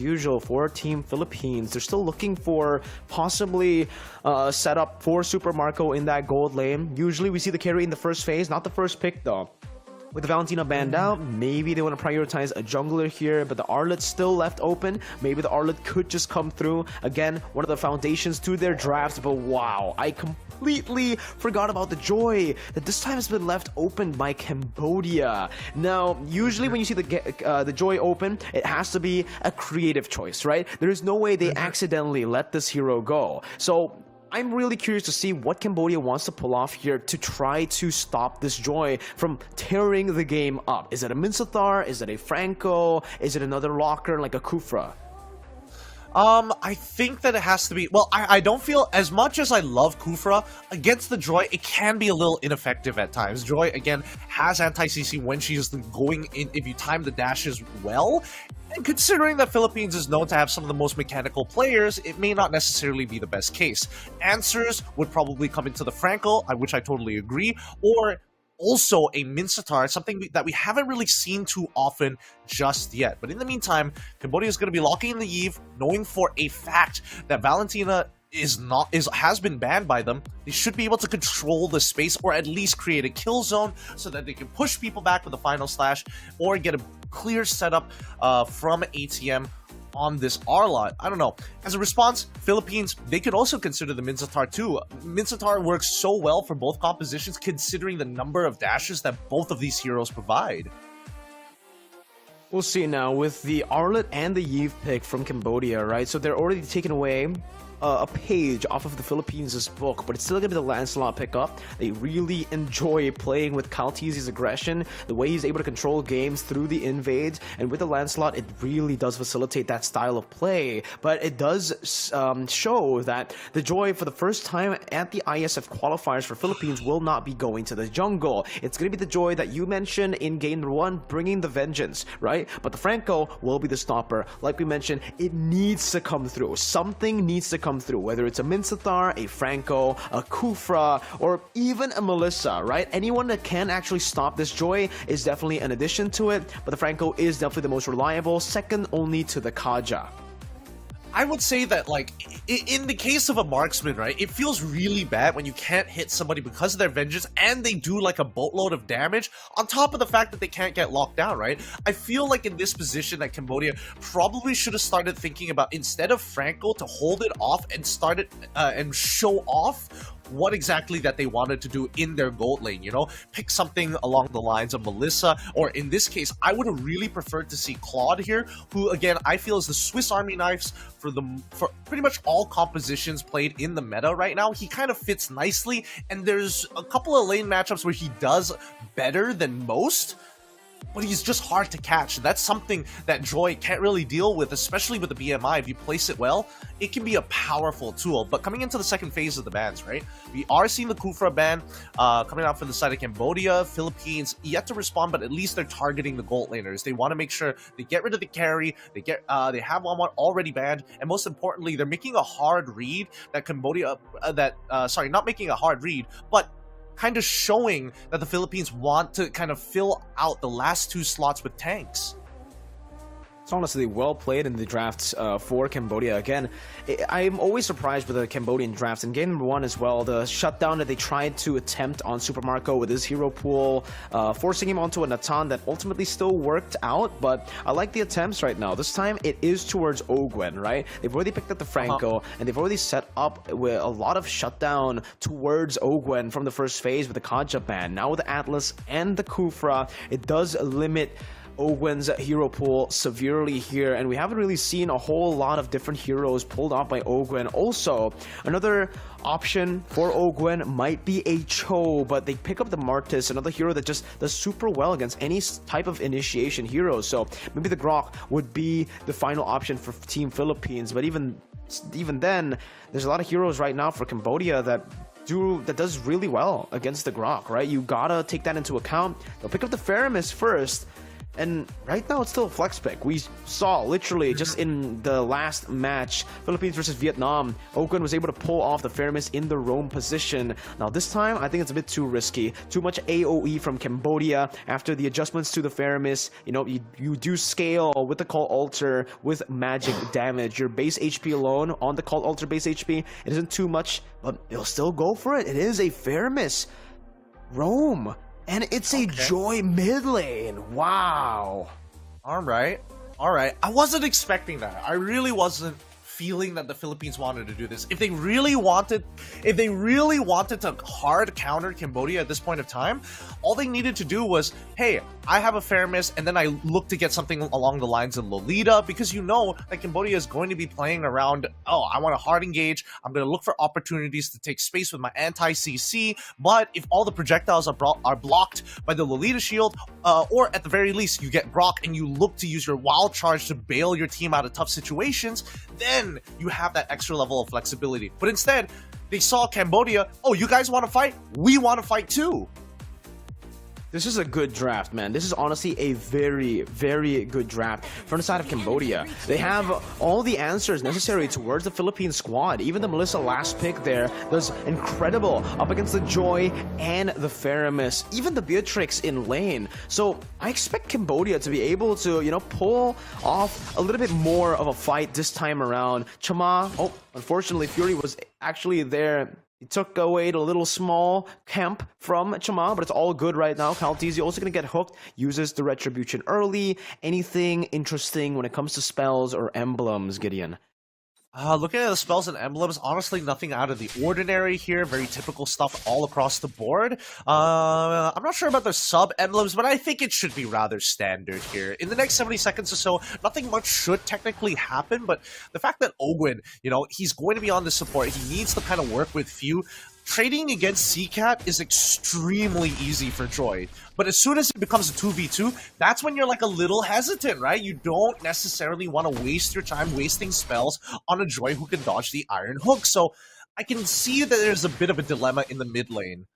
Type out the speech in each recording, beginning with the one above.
usual for Team Philippines. They're still looking for possibly setup for Super Marco in that gold lane. Usually we see the carry in the first phase, not the first pick though. With the Valentina banned out, maybe they want to prioritize a jungler here, but the Arlet's still left open. Maybe the Arlet could just come through. Again, one of the foundations to their drafts, but wow, I completely forgot about the Joy that this time has been left open by Cambodia. Now, usually when you see the Joy open, it has to be a creative choice, right? There is no way they accidentally let this hero go. So I'm really curious to see what Cambodia wants to pull off here to try to stop this Joy from tearing the game up. Is it a Minsathar? Is it a Franco? Is it another locker like a Kufra? I think that it has to be, well, I don't feel, as much as I love Kufra, against the Joy, it can be a little ineffective at times. Joy, again, has anti-CC when she's going in, if you time the dashes well. And considering that Philippines is known to have some of the most mechanical players, it may not necessarily be the best case. Answers would probably come into the Franco, which I totally agree, or also a Minsatar, something that we haven't really seen too often just yet. But in the meantime, Cambodia is going to be locking in the Eve, knowing for a fact that Valentina has been banned by them. They should be able to control the space, or at least create a kill zone so that they can push people back with the final slash, or get a clear setup from ATM on this R-Lot. I don't know. As a response, Philippines, they could also consider the Minsatar too. Minsatar works so well for both compositions considering the number of dashes that both of these heroes provide. We'll see now with the Arlet and the Yve pick from Cambodia, right? So they're already taking away a page off of the Philippines' book, but it's still gonna be the Lancelot pickup. They really enjoy playing with Kaltizi's aggression, the way he's able to control games through the invades, and with the Lancelot, it really does facilitate that style of play. But it does show that the Joy, for the first time at the IESF qualifiers for Philippines, will not be going to the jungle. It's gonna be the Joy that you mentioned in Game-1, bringing the vengeance, right? But the Franco will be the stopper. Like we mentioned, it needs to come through. Something needs to come through, whether it's a Minsathar, a Franco, a Kufra, or even a Melissa, right? Anyone that can actually stop this Joy is definitely an addition to it, but the Franco is definitely the most reliable, second only to the Kaja. I would say that, like, in the case of a marksman, right, it feels really bad when you can't hit somebody because of their vengeance and they do, like, a boatload of damage on top of the fact that they can't get locked down, right? I feel like in this position that Cambodia probably should have started thinking about, instead of Franco, to hold it off and started and show off what exactly that they wanted to do in their gold lane, you know? Pick something along the lines of Melissa, or in this case, I would have really preferred to see Claude here, who, again, I feel is the Swiss Army knives for pretty much all compositions played in the meta right now. He kind of fits nicely, and there's a couple of lane matchups where he does better than most, but he's just hard to catch. That's something that Joy can't really deal with, especially with the BMI. If you place it well, it can be a powerful tool. But coming into the second phase of the bans, right? We are seeing the Kufra ban coming out from the side of Cambodia. Philippines yet to respond, but at least they're targeting the gold laners. They want to make sure they get rid of the carry. They have one already banned, and most importantly, they're making a hard read that Cambodia sorry, not making a hard read, but kind of showing that the Philippines want to kind of fill out the last two slots with tanks. It's honestly well played in the drafts for Cambodia. Again, I'm always surprised with the Cambodian drafts. In Game-1 as well, the shutdown that they tried to attempt on Super Marco with his hero pool, forcing him onto a Natan that ultimately still worked out, but I like the attempts right now. This time, it is towards Ogwen, right? They've already picked up the Franco, and they've already set up with a lot of shutdown towards Ogwen from the first phase with the Kaja ban. Now with the Atlas and the Kufra, it does limit Ogwen's hero pool severely here, and we haven't really seen a whole lot of different heroes pulled off by Ogwen. Also, another option for Ogwen might be a Cho, but they pick up the Martis, another hero that just does super well against any type of initiation hero. So maybe the Grok would be the final option for Team Philippines, but even then, there's a lot of heroes right now for Cambodia that does really well against the Grok, right? You gotta take that into account. They'll pick up the Faramis first. And right now it's still a flex pick. We saw literally just in the last match, Philippines versus Vietnam, Ogun was able to pull off the Feramis in the roam position. Now this time, I think it's a bit too risky. Too much AoE from Cambodia after the adjustments to the Feramis. You know, you do scale with the Cult Altar with magic damage. Your base HP alone on the Cult Altar base HP, it isn't too much, but you'll still go for it. It is a Feramis roam. And it's a Joy mid lane. Wow. All right. I wasn't expecting that. I really wasn't feeling that the Philippines wanted to do this. If they really wanted to hard counter Cambodia at this point of time, all they needed to do was, hey, I have a Feramis, and then I look to get something along the lines of Lolita, because you know that Cambodia is going to be playing around, oh, I want to hard engage, I'm going to look for opportunities to take space with my anti-CC, but if all the projectiles are blocked by the Lolita shield, or at the very least you get Brock and you look to use your wild charge to bail your team out of tough situations, then you have that extra level of flexibility. But instead, they saw Cambodia, oh, you guys want to fight? We want to fight too. This is a good draft, man. This is honestly a very, very good draft from the side of Cambodia. They have all the answers necessary towards the Philippine squad. Even the Melissa last pick there does incredible up against the Joy and the Feramis, even the Beatrix in lane. So I expect Cambodia to be able to, you know, pull off a little bit more of a fight this time around. Chama, oh, unfortunately, Fury was actually there. He took away the little small camp from Chama, but it's all good right now. Kaltizi also going to get hooked, uses the Retribution early. Anything interesting when it comes to spells or emblems, Gideon? Looking at the spells and emblems, honestly, nothing out of the ordinary here. Very typical stuff all across the board. I'm not sure about the sub-emblems, but I think it should be rather standard here. In the next 70 seconds or so, nothing much should technically happen, but the fact that Ogwin, you know, he's going to be on the support, he needs to kind of work with few. Trading against CCAT is extremely easy for Joy, but as soon as it becomes a 2v2, that's when you're like a little hesitant, right? You don't necessarily want to waste your time wasting spells on a Joy who can dodge the Iron Hook, so I can see that there's a bit of a dilemma in the mid lane.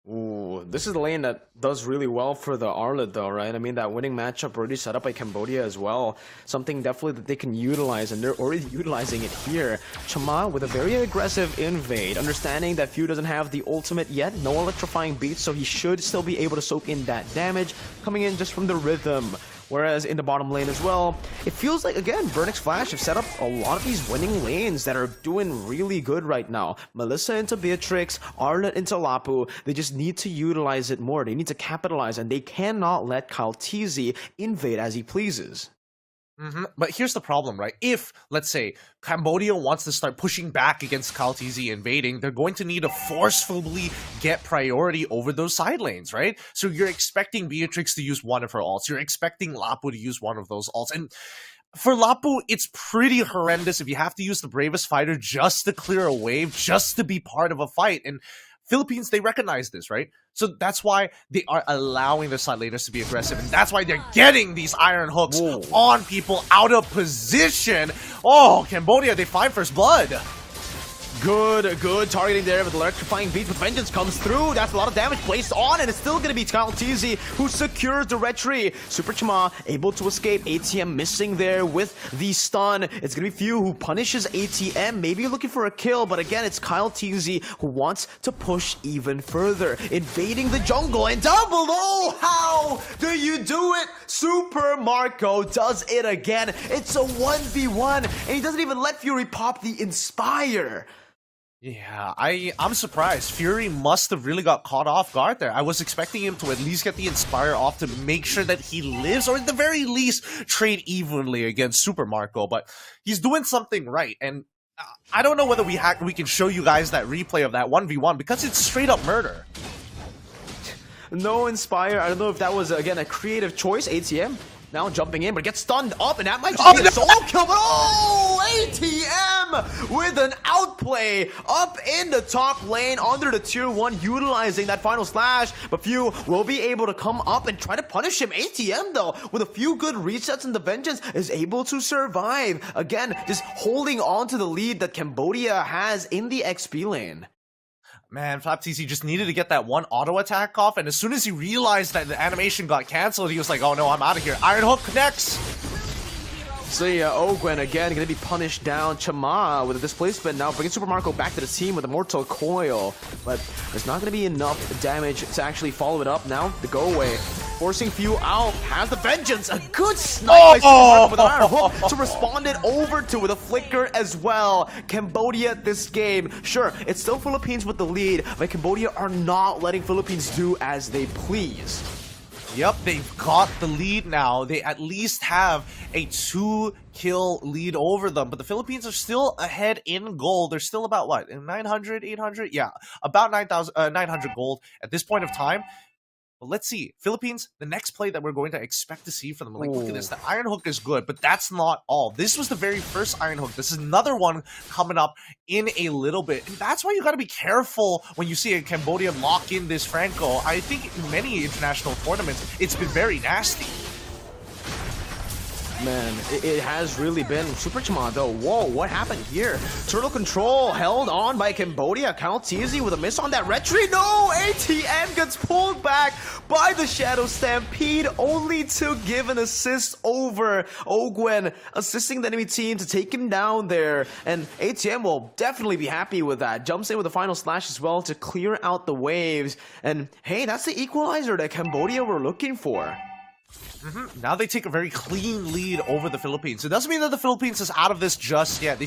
Ooh, this is the lane that does really well for the Arlet though, right? I mean, that winning matchup already set up by Cambodia as well. Something definitely that they can utilize, and they're already utilizing it here. Chama with a very aggressive invade, understanding that Few doesn't have the ultimate yet, no electrifying beats, so he should still be able to soak in that damage, coming in just from the rhythm. Whereas in the bottom lane as well, it feels like, again, Vernix Flash have set up a lot of these winning lanes that are doing really good right now. Melissa into Beatrix, Arlet into Lapu, they just need to utilize it more. They need to capitalize, and they cannot let Kaltizi invade as he pleases. But here's the problem, right? If, let's say, Cambodia wants to start pushing back against Kaltizi invading, they're going to need to forcefully get priority over those side lanes, right? So you're expecting Beatrix to use one of her ults. You're expecting Lapu to use one of those ults. And for Lapu, it's pretty horrendous if you have to use the bravest fighter just to clear a wave, just to be part of a fight. And Philippines, they recognize this, right? So that's why they are allowing their side laners to be aggressive, and that's why they're getting these Iron Hooks on people out of position. Oh, Cambodia, they find first blood. Good targeting there with electrifying beats, but Vengeance comes through. That's a lot of damage placed on, and it's still gonna be Kaltizi who secures the retry. Super Chama able to escape. ATM missing there with the stun. It's gonna be Few who punishes ATM, maybe looking for a kill, but again, it's Kaltizi who wants to push even further, invading the jungle and down below. How do you do it? Super Marco does it again. It's a 1v1, and he doesn't even let Fury pop the Inspire. Yeah, I'm surprised. Fury must have really got caught off guard there. I was expecting him to at least get the Inspire off to make sure that he lives, or at the very least, trade evenly against Super Marco, but he's doing something right, and I don't know whether we can show you guys that replay of that 1v1, because it's straight up murder. No Inspire. I don't know if that was, again, a creative choice. ATM now jumping in, but gets stunned up, and that might just be a solo kill, but ATM with an outplay up in the top lane under the tier 1, utilizing that final slash, but Few will be able to come up and try to punish him. ATM, though, with a few good resets and the Vengeance, is able to survive. Again, just holding on to the lead that Cambodia has in the XP lane. Man, FlapTZ just needed to get that one auto attack off, and as soon as he realized that the animation got canceled, he was like, oh no, I'm out of here. Iron Hook connects! So yeah, Ogwen again gonna be punished down. Chama with a displacement now, bringing Super Marco back to the team with a Mortal Coil. But there's not gonna be enough damage to actually follow it up now. The go away. Forcing Few out, has the Vengeance, a good snipe by Super Marco with an Iron Hook to respond it over to with a Flicker as well. Cambodia this game, sure, it's still Philippines with the lead, but Cambodia are not letting Philippines do as they please. Yep, they've got the lead now. They at least have a 2-kill lead over them, but the Philippines are still ahead in gold. They're still about, what, 900, 800? Yeah, about 900 gold at this point of time. But let's see. Philippines, the next play that we're going to expect to see from them. Like, look at this. The Iron Hook is good, but that's not all. This was the very first Iron Hook. This is another one coming up in a little bit. And that's why you got to be careful when you see a Cambodia lock in this Franco. I think in many international tournaments, it's been very nasty. Man, it has really been Super Chama though. Whoa, what happened here? Turtle control held on by Cambodia. CAMBODIA with a miss on that retreat. No! ATM gets pulled back by the Shadow Stampede, only to give an assist over. Ogwen assisting the enemy team to take him down there. And ATM will definitely be happy with that. Jumps in with a final slash as well to clear out the waves. And hey, that's the equalizer that Cambodia were looking for. Now they take a very clean lead over the Philippines. It doesn't mean that the Philippines is out of this just yet. They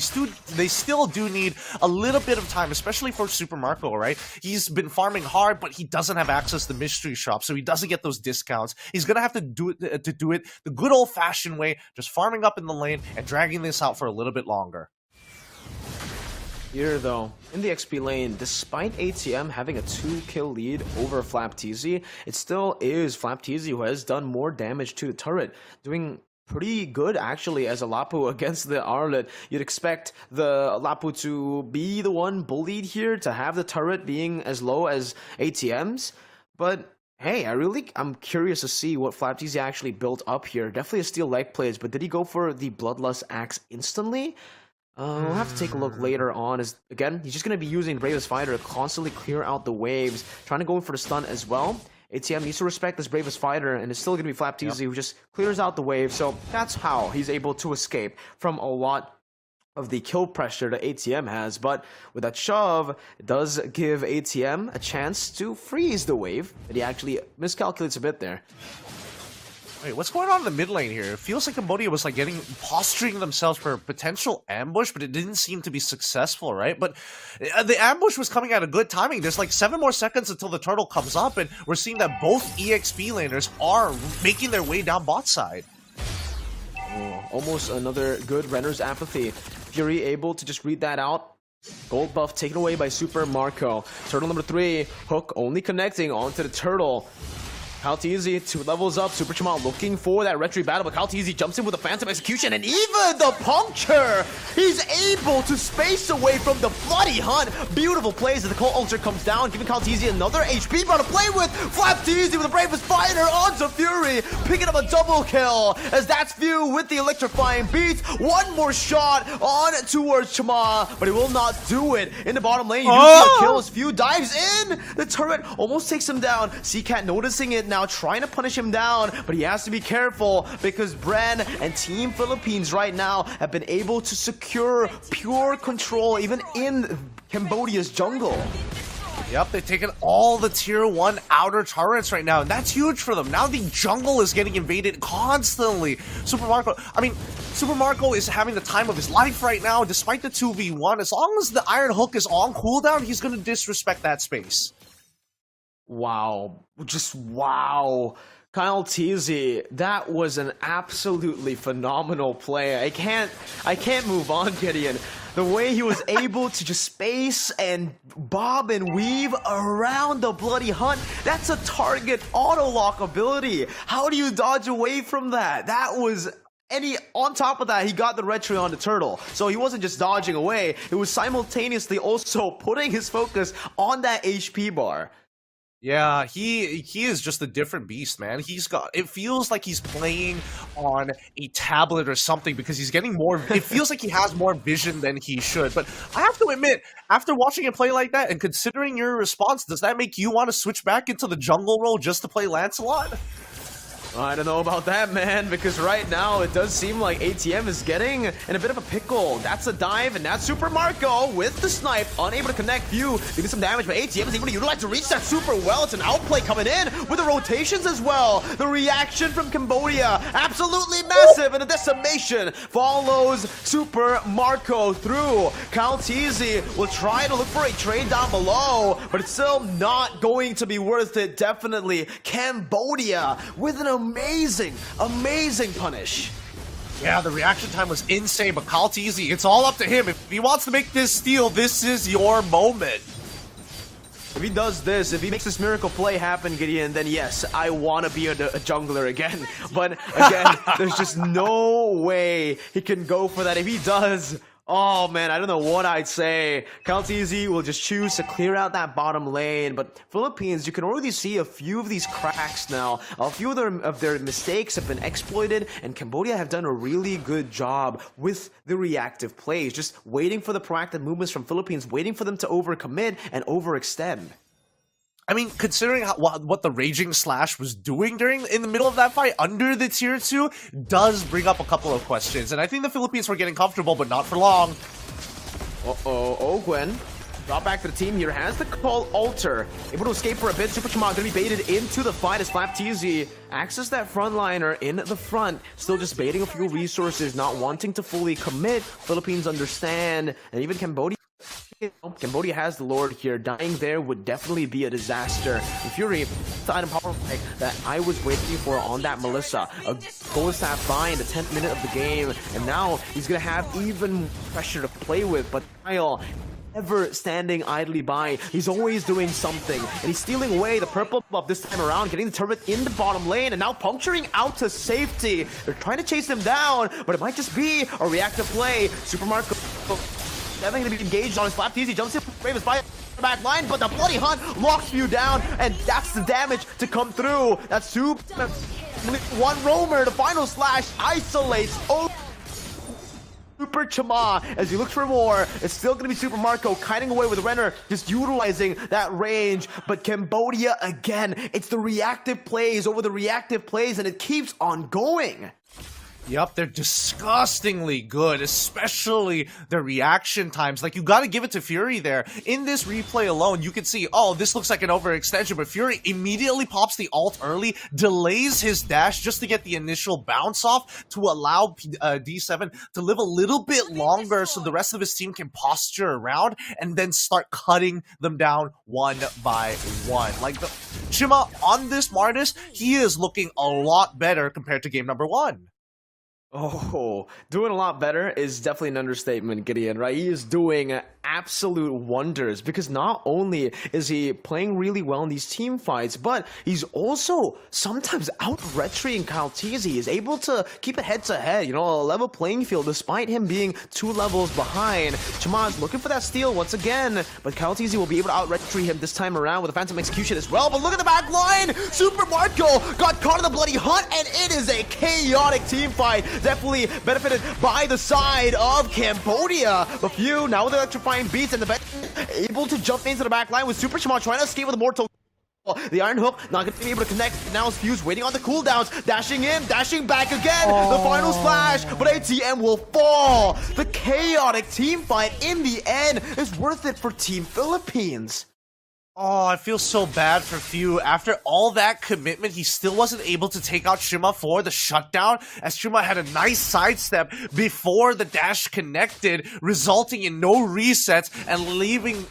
still do need a little bit of time, especially for Super Marco, right? He's been farming hard, but he doesn't have access to Mystery Shop, so he doesn't get those discounts. He's gonna have to do it the good old-fashioned way, just farming up in the lane and dragging this out for a little bit longer. Here, though, in the XP lane, despite ATM having a 2-kill lead over FlapTZ, it still is FlapTZ who has done more damage to the turret, doing pretty good, actually, as a Lapu against the Arlet. You'd expect the Lapu to be the one bullied here, to have the turret being as low as ATM's, but hey, I'm curious to see what FlapTZ actually built up here. Definitely a steal leg plays, but did he go for the Bloodlust Axe instantly? We'll have to take a look later on. Again, he's just going to be using Bravest Fighter to constantly clear out the waves, trying to go in for the stun as well. ATM needs to respect this Bravest Fighter, and it's still going to be FlapTZ who just clears out the wave, so that's how he's able to escape from a lot of the kill pressure that ATM has. But with that shove, it does give ATM a chance to freeze the wave, but he actually miscalculates a bit there. Wait, what's going on in the mid lane here? It feels like Cambodia was like posturing themselves for a potential ambush, but it didn't seem to be successful, right? But the ambush was coming at a good timing. There's like 7 more seconds until the turtle comes up, and we're seeing that both EXP laners are making their way down bot side. Oh, almost another good Renner's Apathy. Fury able to just read that out. Gold buff taken away by Super Marco. Turtle number 3, Hook only connecting onto the turtle. CAMBODIA 2 levels up. Super Chama looking for that retreat battle, but CAMBODIA jumps in with a Phantom Execution, and even the puncture! He's able to space away from the bloody hunt. Beautiful plays as the Cold Ulcer comes down, giving CAMBODIA another HP bar to play with. FlapTZ with the Bravest Fighter onto Fury, picking up a double kill, as that's Few with the electrifying beats. One more shot on towards Chama, but he will not do it. In the bottom lane, you do see a kill as Few dives in. The turret almost takes him down. CCat noticing it now, trying to punish him down, but he has to be careful because Bren and Team Philippines right now have been able to secure pure control even in Cambodia's jungle. Yep, they've taken all the tier 1 outer turrets right now, and that's huge for them. Now the jungle is getting invaded constantly. Super Marco is having the time of his life right now, despite the 2v1. As long as the Iron Hook is on cooldown, he's going to disrespect that space. Wow. Just wow. CAMBODIA, that was an absolutely phenomenal play. I can't move on, Gideon. The way he was able to just space and bob and weave around the bloody hunt, that's a target auto-lock ability. How do you dodge away from that? That was... on top of that, he got the retry on the turtle. So he wasn't just dodging away, it was simultaneously also putting his focus on that HP bar. Yeah, he is just a different beast, man. It feels like he's playing on a tablet or something because he's getting more, it feels like he has more vision than he should. But I have to admit, after watching him play like that and considering your response, does that make you want to switch back into the jungle role just to play Lancelot? I don't know about that, man, because right now it does seem like ATM is getting in a bit of a pickle. That's a dive, and that's Super Marco with the snipe, unable to connect Few, doing some damage, but ATM is able to utilize to reach that super well. It's an outplay coming in with the rotations as well. The reaction from Cambodia, absolutely massive, and a decimation follows Super Marco through. Calteezy will try to look for a trade down below, but it's still not going to be worth it, definitely. Cambodia with an amazing punish. Yeah, the reaction time was insane, but Calteezy, it's all up to him. If he wants to make this steal, this is your moment. If he does this, if he makes this miracle play happen, Gideon, then yes, I want to be a jungler again. But again, there's just no way he can go for that. If he does, oh man, I don't know what I'd say. Calteezy will just choose to clear out that bottom lane, but Philippines, you can already see a few of these cracks now. A few of their mistakes have been exploited, and Cambodia have done a really good job with the reactive plays, just waiting for the proactive movements from Philippines, waiting for them to overcommit and overextend. I mean, considering what the Raging Slash was doing in the middle of that fight under the tier 2 does bring up a couple of questions. And I think the Philippines were getting comfortable, but not for long. Uh-oh, Gwen. Drop back to the team here, has the call Alter. Able to escape for a bit. Super Chama gonna be baited into the fight as Flapteezy access that frontliner in the front. Still just baiting a few resources, not wanting to fully commit. Philippines understand, and even Cambodia has the Lord here. Dying there would definitely be a disaster. And Fury, the item power play that I was waiting for on that Melissa. A gold staff buy in the 10th minute of the game, and now he's gonna have even more pressure to play with. But Kyle, never standing idly by. He's always doing something, and he's stealing away the purple buff this time around, getting the turret in the bottom lane, and now puncturing out to safety. They're trying to chase him down, but it might just be a reactive play. Super Marco definitely going to be engaged on his Flapteezy, jumps in, Brave is by the back line, but the Bloody Hunt locks you down, and that's the damage to come through. That's two, one roamer, the final slash isolates. Oh, Super Chama as he looks for more. It's still going to be Super Marco kiting away with Renner, just utilizing that range. But Cambodia again, it's the reactive plays over the reactive plays, and it keeps on going. Yep, they're disgustingly good, especially their reaction times. Like, you gotta give it to Fury there. In this replay alone, you can see, oh, this looks like an overextension, but Fury immediately pops the ult early, delays his dash just to get the initial bounce off to allow D7 to live a little bit longer so the rest of his team can posture around and then start cutting them down one by one. Like, Chima on this Martis, he is looking a lot better compared to game number 1. Oh, doing a lot better is definitely an understatement, Gideon, right? He is doing absolute wonders because not only is he playing really well in these team fights, but he's also sometimes out-retrying Calteezy. He's able to keep it head-to-head, you know, a level playing field despite him being 2 levels behind. Chama's looking for that steal once again, but Calteezy will be able to out-retry him this time around with a Phantom Execution as well. But look at the back line! Super Marco got caught in the Bloody Hunt, and it is a chaotic team fight. Definitely benefited by the side of Cambodia. But Few, now with the electrifying beats and the bench, able to jump into the back line with Super Shimon trying to escape with a mortal. The Iron Hook not going to be able to connect. Now Fuse waiting on the cooldowns, dashing in, dashing back again. The final slash, but ATM will fall. The chaotic team fight in the end is worth it for Team Philippines. Oh, I feel so bad for Few. After all that commitment, he still wasn't able to take out Shima for the shutdown, as Shima had a nice sidestep before the dash connected, resulting in no resets and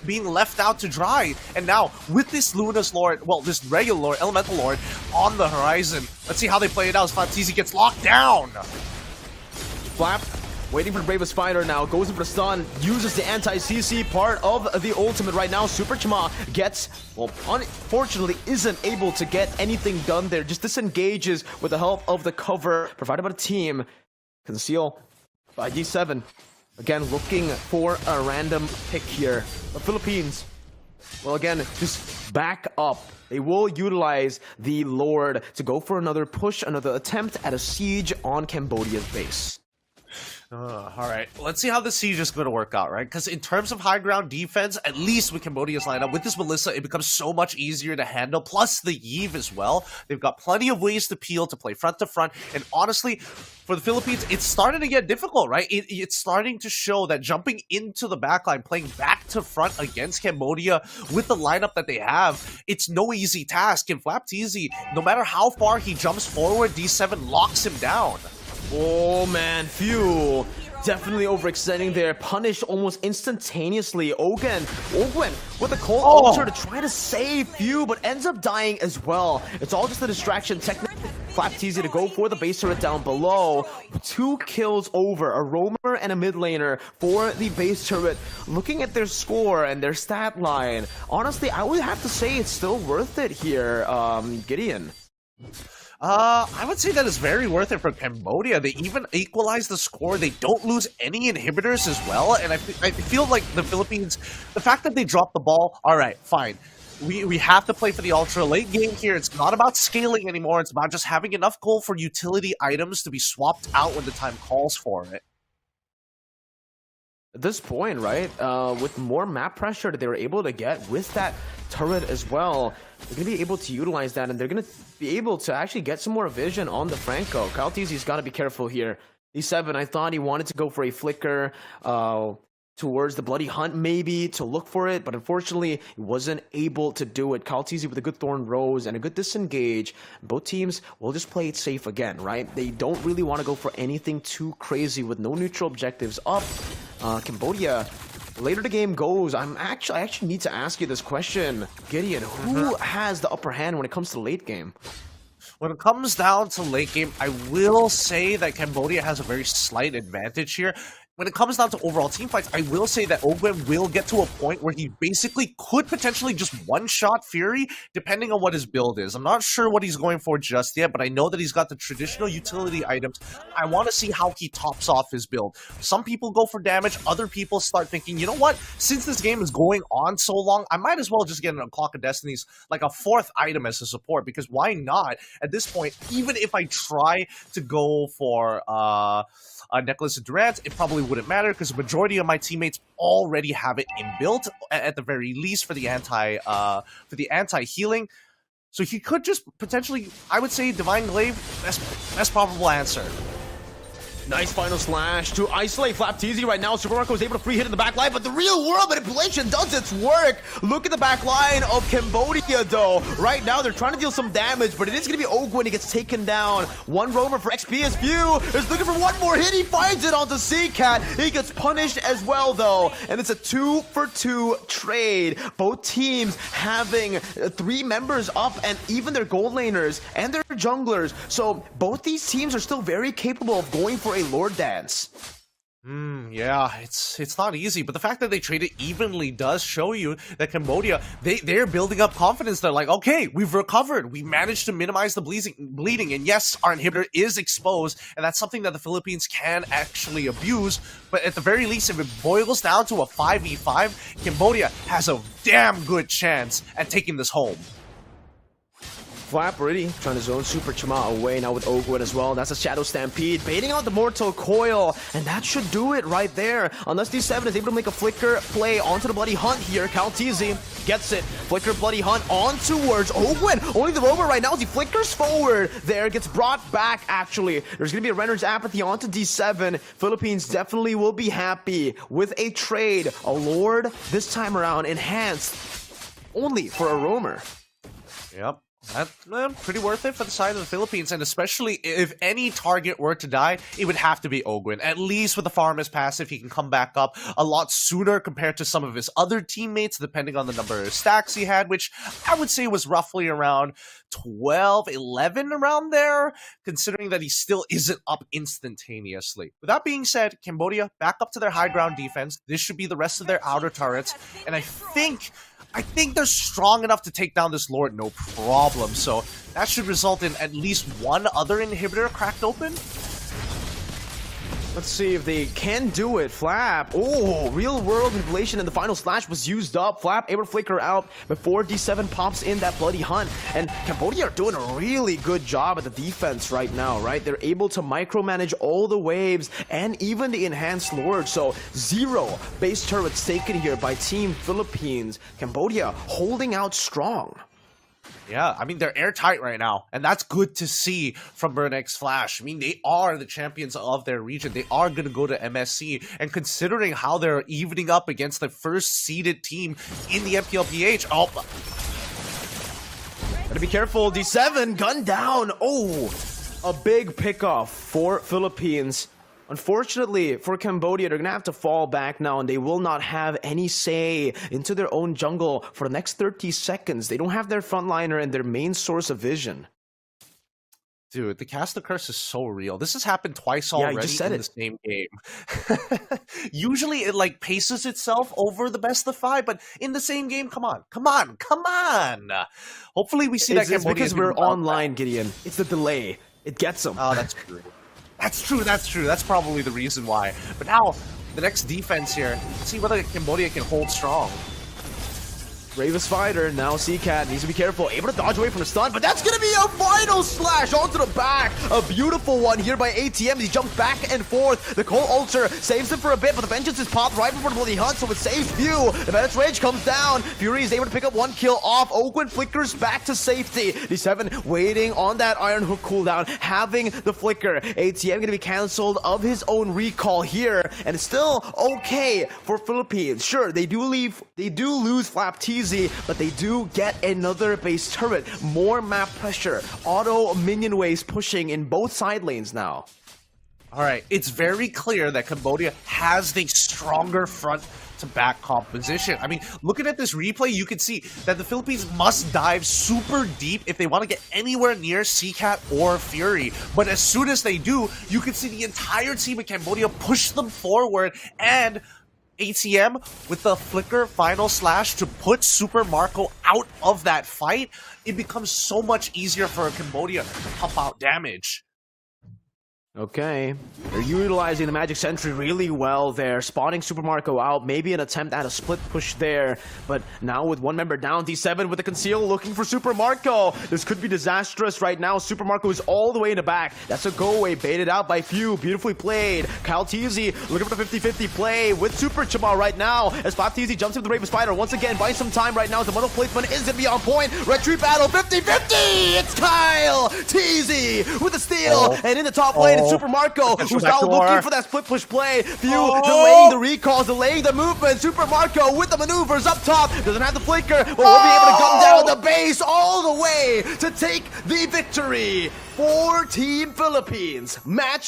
being left out to dry. And now, with this Luna's Lord, well, this regular Lord, Elemental Lord, on the horizon, let's see how they play it out as Flapteezy gets locked down. Flap waiting for the Bravest Fighter now, goes in for the stun, uses the anti-CC part of the ultimate right now. Super Chama gets, well, unfortunately isn't able to get anything done there, just disengages with the help of the cover provided by the team. Conceal by D7. Again, looking for a random pick here. The Philippines Well, again, just back up. They will utilize the Lord to go for another push, another attempt at a siege on Cambodia's base. Alright, let's see how the siege is going to work out, right? Because in terms of high ground defense, at least with Cambodia's lineup, with this Melissa, it becomes so much easier to handle. Plus the Eve as well. They've got plenty of ways to peel, to play front to front. And honestly, for the Philippines, it's starting to get difficult, right? It's starting to show that jumping into the backline, playing back to front against Cambodia with the lineup that they have, it's no easy task. And Flapteasy, no matter how far he jumps forward, D7 locks him down. Oh man, Fuel definitely overextending there, punished almost instantaneously. Ogwen with a cold ultra to try to save Few, but ends up dying as well. It's all just a distraction. Technically, Flapteasy to go for the base turret down below. 2 kills over, a roamer and a mid laner for the base turret. Looking at their score and their stat line, honestly, I would have to say it's still worth it here, Gideon. I would say that is very worth it for Cambodia. They even equalize the score. They don't lose any inhibitors as well. And I feel like the Philippines, the fact that they dropped the ball, all right, fine. We have to play for the ultra late game here. It's not about scaling anymore. It's about just having enough gold for utility items to be swapped out when the time calls for it. At this point, right, with more map pressure that they were able to get with that turret as well, they're going to be able to utilize that, and they're going to be able to actually get some more vision on the Franco. Flapteasy's got to be careful here. D7, I thought he wanted to go for a flicker towards the Bloody Hunt, maybe, to look for it, but unfortunately, he wasn't able to do it. Flapteasy with a good Thorn Rose and a good disengage. Both teams will just play it safe again, right? They don't really want to go for anything too crazy with no neutral objectives up. Cambodia, later the game goes, I actually need to ask you this question, Gideon. Who has the upper hand when it comes to late game? When it comes down to late game, I will say that Cambodia has a very slight advantage here. When it comes down to overall team fights, I will say that Ogwen will get to a point where he basically could potentially just one-shot Fury, depending on what his build is. I'm not sure what he's going for just yet, but I know that he's got the traditional utility items. I want to see how he tops off his build. Some people go for damage, other people start thinking, you know what, since this game is going on so long, I might as well just get a Clock of Destinies, like a 4th item as a support, because why not? At this point, even if I try to go for Necklace of Durant, it probably wouldn't matter because the majority of my teammates already have it inbuilt at the very least for the anti-healing. So he could just potentially, I would say, Divine Glaive, best probable answer. Nice final slash to isolate Flapteasy right now. Super Marco is able to free hit in the back line, but the real world manipulation does its work. Look at the back line of Cambodia, though. Right now, they're trying to deal some damage, but it is going to be Ogwen. He gets taken down. One roamer for XP as View is looking for one more hit. He finds it onto Seacat. He gets punished as well, though, and it's a 2-for-2 trade. Both teams having 3 members up, and even their gold laners and their junglers. So both these teams are still very capable of going for a Lord Dance. Yeah, it's not easy, but the fact that they traded evenly does show you that Cambodia, they're building up confidence. They're like, okay, we've recovered. We managed to minimize the bleeding, and yes, our inhibitor is exposed, and that's something that the Philippines can actually abuse, but at the very least, if it boils down to a 5v5, Cambodia has a damn good chance at taking this home. Flap already trying to zone Super Chima away now with Ogwen as well. That's a Shadow Stampede, baiting out the Mortal Coil, and that should do it right there. Unless D7 is able to make a Flicker play onto the Bloody Hunt here, Flapteasy gets it. Flicker Bloody Hunt on towards Ogwen. Only the rover right now as he flickers forward there, gets brought back actually. There's going to be a Renner's Apathy onto D7. Philippines definitely will be happy with a trade. A Lord this time around enhanced only for a roamer. Yep. That's pretty worth it for the side of the Philippines, and especially if any target were to die, it would have to be Ogwen. At least with the Farmer's passive, he can come back up a lot sooner compared to some of his other teammates, depending on the number of stacks he had, which I would say was roughly around 12, 11 around there, considering that he still isn't up instantaneously. With that being said, Cambodia back up to their high ground defense. This should be the rest of their outer turrets, and I think they're strong enough to take down this Lord, no problem. So that should result in at least one other inhibitor cracked open. Let's see if they can do it. Flap. Oh, real world manipulation, and the final slash was used up. Flap able to flicker out before D7 pops in that bloody hunt. And Cambodia are doing a really good job at the defense right now, right? They're able to micromanage all the waves and even the enhanced lord. So 0 base turrets taken here by Team Philippines. Cambodia holding out strong. Yeah, I mean, they're airtight right now, and that's good to see from Burnix Flash. I mean, they are the champions of their region. They are going to go to MSC, and considering how they're evening up against the first-seeded team in the MPLPH, Gotta be careful, D7, gun down. Oh, a big pickoff for Philippines. Unfortunately for Cambodia, they're gonna have to fall back now, and they will not have any say into their own jungle for the next 30 seconds. They don't have their frontliner and their main source of vision. Dude, the Cast the Curse is so real. This has happened twice already in the same game. Usually it like paces itself over the best of 5, but in the same game, come on. Hopefully we see that Cambodia. It's because we're online, Gideon. It's the delay. It gets them. Oh, that's true. That's true. That's probably the reason why. But now, the next defense here, let's see whether Cambodia can hold strong. Bravest fighter, now C-Cat, needs to be careful, able to dodge away from the stun, but that's gonna be a final slash onto the back! A beautiful one here by ATM, he jumps back and forth, the Cold Ulcer saves him for a bit, but the Vengeance is popped right before the Bloody Hunt, so it saves View. The Bandit's Rage comes down, Fury is able to pick up 1 kill off, Oakwood flickers back to safety, D7 waiting on that Iron Hook cooldown, having the flicker, ATM gonna be cancelled of his own recall here, and it's still okay for Philippines. Sure, they do lose Flap TZ, but they do get another base turret. More map pressure. Auto minion waves pushing in both side lanes now. Alright, it's very clear that Cambodia has the stronger front to back composition. I mean, looking at this replay, you can see that the Philippines must dive super deep if they want to get anywhere near C-Cat or Fury. But as soon as they do, you can see the entire team of Cambodia push them forward, and ATM with the flicker final slash to put Super Marco out of that fight, it becomes so much easier for Cambodia to pump out damage. Okay, they're utilizing the Magic Sentry really well there, spawning Super Marco out, maybe an attempt at a split push there, but now with 1 member down, D7 with the conceal looking for Super Marco. This could be disastrous right now. Super Marco is all the way in the back. That's a go away, baited out by Few, beautifully played. Kyle Teasy looking for the 50-50 play with Super Chama right now, as Flap Teasy jumps into the Raven Spider once again, buying some time right now as the model placement is going to be on point. Retreat battle, 50-50! It's Kyle Teasy with the steal, and in the top lane, Super Marco, who's now looking for that split push play. Few delaying the recalls, delaying the movement. Super Marco with the maneuvers up top. Doesn't have the flicker, but will be able to come down the base all the way to take the victory for Team Philippines. Match